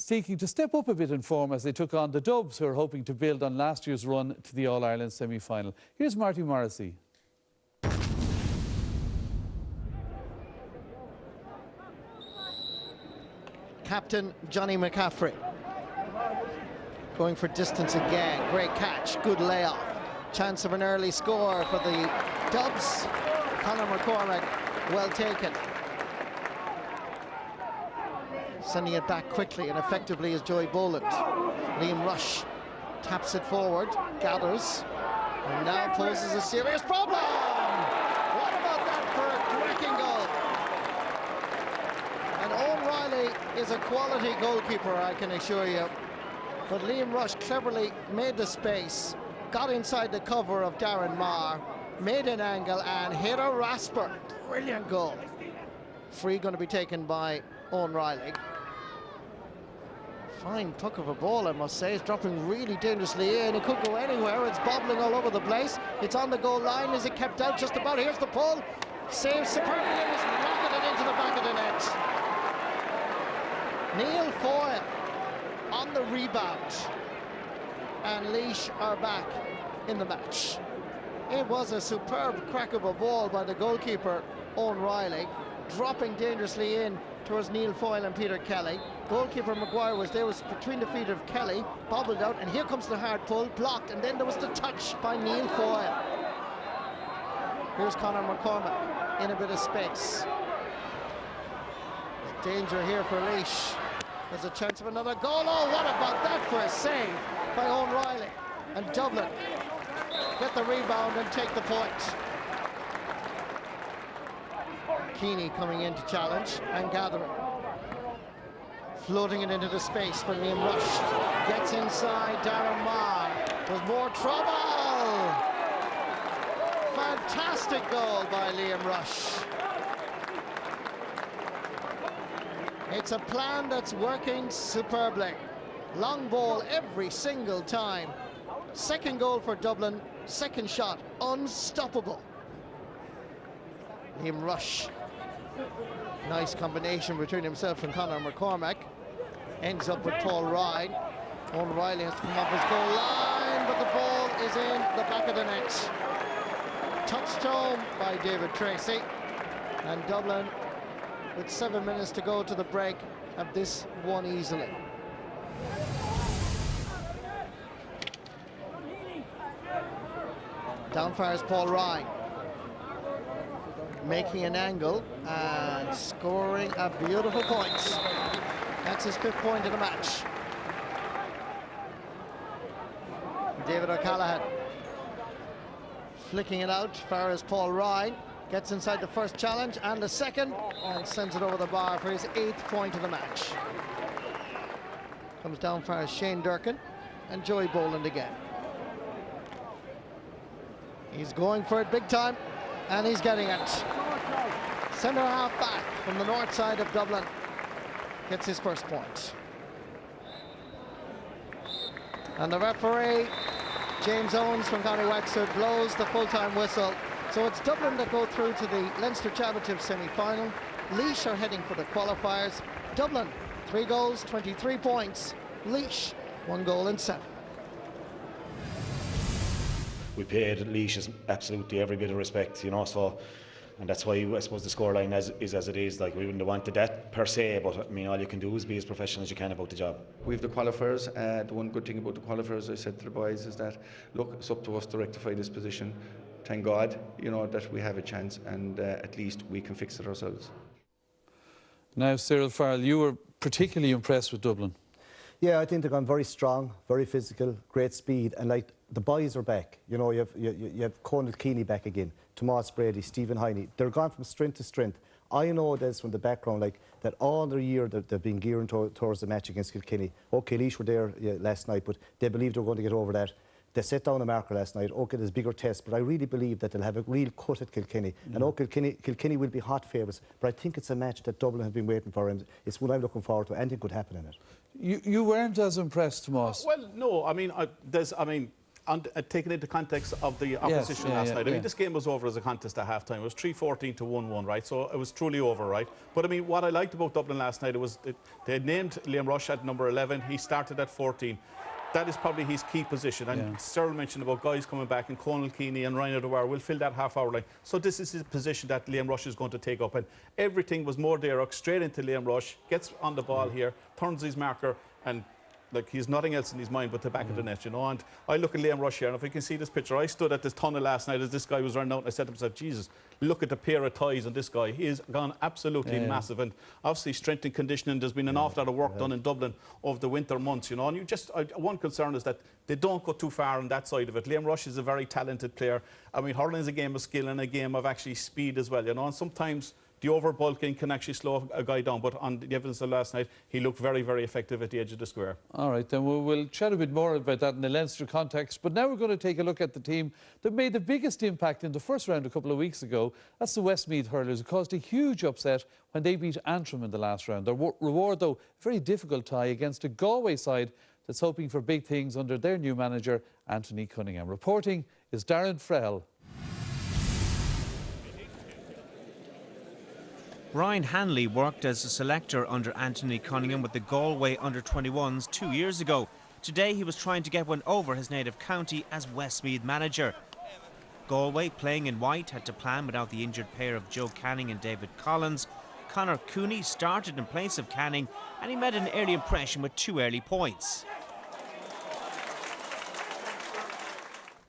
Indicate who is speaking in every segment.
Speaker 1: seeking to step up a bit in form as they took on the Dubs, who are hoping to build on last year's run to the All-Ireland semi-final. Here's Marty Morrissey.
Speaker 2: Captain Johnny McCaffrey going for distance again. Great catch, good layoff. Chance of an early score for the Dubs. Conor McCormack, well taken. Sending it back quickly and effectively is Joey Boland. Liam Rush taps it forward, gathers, and now poses a serious problem. What about that for a cracking goal? And Owen Riley is a quality goalkeeper, I can assure you. But Liam Rush cleverly made the space, got inside the cover of Darren Marr, made an angle and hit a rasper. Brilliant goal. Free going to be taken by Owen Riley. Fine puck of a ball, I must say. It's dropping really dangerously in. It could go anywhere. It's bobbling all over the place. It's on the goal line. Is it kept out just about? Here's the pull. Saved superbly and it's rocketed into the back of the net. Neil Foyle on the rebound. And Laois are back in the match. It was a superb crack of a ball by the goalkeeper, Owen Riley, dropping dangerously in towards Neil Foyle and Peter Kelly. Goalkeeper Maguire was there, was between the feet of Kelly, bobbled out, and here comes the hard pull, blocked, and then there was the touch by Neil Foyle. Here's Conor McCormack in a bit of space. There's danger here for Laois. There's a chance of another goal. Oh, what about that for a save by Owen Riley? And Dublin get the rebound and take the point. Keeney coming in to challenge and gathering. Floating it into the space for Liam Rush. Gets inside Darren Marr. There's more trouble. Fantastic goal by Liam Rush. It's a plan that's working superbly. Long ball every single time. Second goal for Dublin. Second shot, unstoppable. Liam Rush. Nice combination between himself and Conor McCormack. Ends up with Paul Ryan. Owen Riley has to come off his goal line, but the ball is in the back of the net. Touched home by David Tracy. And Dublin, with 7 minutes to go to the break, have this won easily. Down fires Paul Ryan. Making an angle and scoring a beautiful point. That's his 5th point of the match. David O'Callaghan flicking it out. Far as Paul Ryan gets inside the first challenge and the second and sends it over the bar for his 8th point of the match. Comes down far as Shane Durkin and Joey Boland again. He's going for it big time and he's getting it. Centre half back from the north side of Dublin gets his first point. And the referee, James Owens from County Wexford, blows the full-time whistle. So it's Dublin that go through to the Leinster Championship semi-final. Laois are heading for the qualifiers. Dublin, 3 goals, 23 points. Laois, 1 goal and 7.
Speaker 3: We paid Laois absolutely every bit of respect, you know, so, and that's why I suppose the scoreline is as it is. Like, we wouldn't have wanted that per se, but I mean, all you can do is be as professional as you can about the job.
Speaker 4: We have the qualifiers. The one good thing about the qualifiers, I said to the boys, is that look, it's up to us to rectify this position. Thank God, you know, that we have a chance, and at least we can fix it ourselves.
Speaker 1: Now, Cyril Farrell, you were particularly impressed with Dublin.
Speaker 5: Yeah, I think they've gone very strong, very physical, great speed, and like the boys are back. You know, you have Conal Keeney back again, Tomas Brady, Stephen Heine. They're gone from strength to strength. I know this from the background, like that all the year that they've been gearing towards the match against Kilkenny. Okay, Laois were there last night, but they believed they were going to get over that. They set down a marker last night. Okay, there's bigger tests, but I really believe that they'll have a real cut at Kilkenny. And Kilkenny will be hot favourites, but I think it's a match that Dublin have been waiting for, and it's what I'm looking forward to. Anything could happen in it.
Speaker 1: You weren't as impressed, Tomas.
Speaker 6: Well, no. I mean, taken into context of the opposition last night. I mean, this game was over as a contest at half-time. It was 3-14 to 1-1, right? So it was truly over, right? But I mean, what I liked about Dublin last night, they had named Liam Rush at number 11. He started at 14. That is probably his key position. And Cyril mentioned about guys coming back, and Conal Keeney and Ryan O'Dwyer will fill that half-hour line. So this is his position that Liam Rush is going to take up. And everything was more Derek straight into Liam Rush, gets on the ball here, turns his marker, and like he's nothing else in his mind but the back of the net, you know. And I look at Liam Rush here, and if you can see this picture, I stood at this tunnel last night as this guy was running out, and I said to myself, Jesus, look at the pair of ties on this guy. He has gone absolutely massive. And obviously strength and conditioning, there's been an awful lot of work done in Dublin over the winter months, you know. And you just, one concern is that they don't go too far on that side of it. Liam Rush is a very talented player. I mean, hurling is a game of skill and a game of actually speed as well, you know. And sometimes the overbulking can actually slow a guy down, but on the evidence of last night, he looked very, very effective at the edge of the square.
Speaker 1: All right, then we'll chat a bit more about that in the Leinster context. But now we're going to take a look at the team that made the biggest impact in the first round a couple of weeks ago. That's the Westmeath hurlers, who caused a huge upset when they beat Antrim in the last round. Their reward, though, a very difficult tie against a Galway side that's hoping for big things under their new manager, Anthony Cunningham. Reporting is Darren Frell.
Speaker 7: Brian Hanley worked as a selector under Anthony Cunningham with the Galway under-21s 2 years ago. Today he was trying to get one over his native county as Westmeath manager. Galway, playing in white, had to plan without the injured pair of Joe Canning and David Collins. Conor Cooney started in place of Canning, and he made an early impression with 2 early points.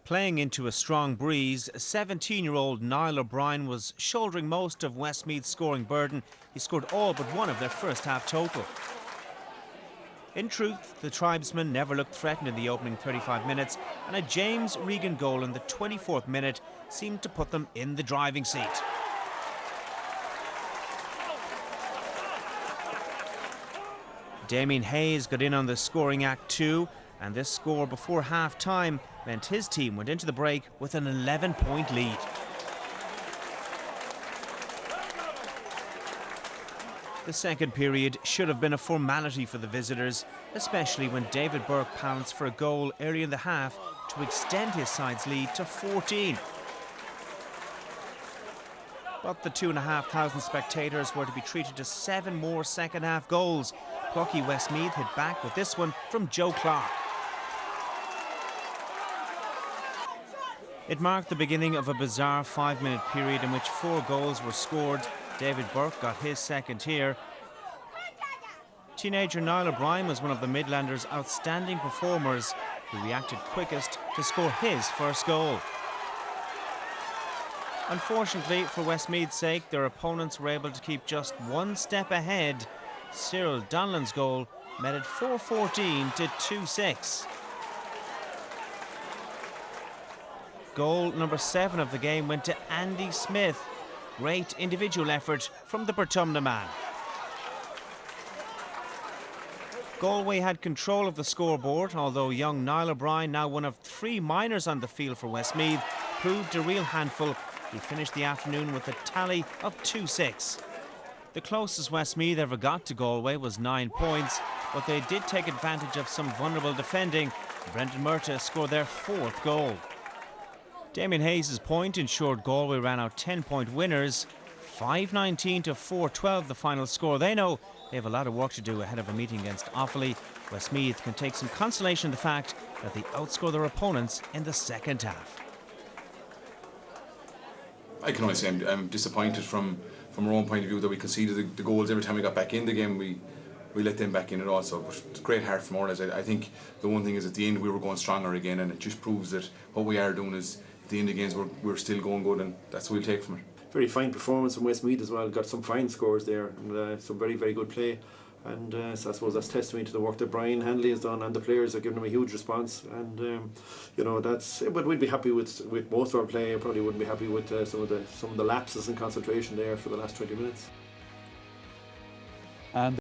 Speaker 7: Playing into a strong breeze, 17-year-old Niall O'Brien was shouldering most of Westmeath's scoring burden. He scored all but one of their first half total. In truth, the tribesmen never looked threatened in the opening 35 minutes, and a James Regan goal in the 24th minute seemed to put them in the driving seat. Damien Hayes got in on the scoring act too, and this score before half-time meant his team went into the break with an 11-point lead. The second period should have been a formality for the visitors, especially when David Burke pounced for a goal early in the half to extend his side's lead to 14. But the 2,500 spectators were to be treated to 7 more second-half goals. Plucky Westmeath hit back with this one from Joe Clark. It marked the beginning of a bizarre 5-minute period in which 4 goals were scored. David Burke got his second here. Teenager Niall O'Brien was one of the Midlanders' outstanding performers, who reacted quickest to score his first goal. Unfortunately, for Westmeath's sake, their opponents were able to keep just 1 step ahead. Cyril Donlan's goal made it 4-14 to 2-6. Goal number 7 of the game went to Andy Smith. Great individual effort from the Bertumna man. Galway had control of the scoreboard, although young Niall O'Brien, now one of 3 minors on the field for Westmeath, proved a real handful. He finished the afternoon with a tally of 2-6. The closest Westmeath ever got to Galway was 9 points, but they did take advantage of some vulnerable defending. Brendan Murtagh scored their 4th goal. Damien Hayes' point ensured Galway ran out 10-point winners. 5-19 to 4-12 the final score. They know they have a lot of work to do ahead of a meeting against Offaly. Westmeath can take some consolation in the fact that they outscore their opponents in the second half.
Speaker 8: I can only say I'm disappointed from our own point of view that we conceded the goals every time we got back in the game. We let them back in it also, but it's great heart from Ireland. I think the one thing is at the end we were going stronger again, and it just proves that what we are doing is at the end of the games we're still going good, and that's what we'll take from it.
Speaker 9: Very fine performance from Westmeath as well. Got some fine scores there, and some very, very good play. And so I suppose that's testimony to the work that Brian Hanley has done, and the players have given him a huge response. And you know, that's. But we'd be happy with most of our play. Probably wouldn't be happy with some of the lapses in concentration there for the last 20 minutes.
Speaker 1: And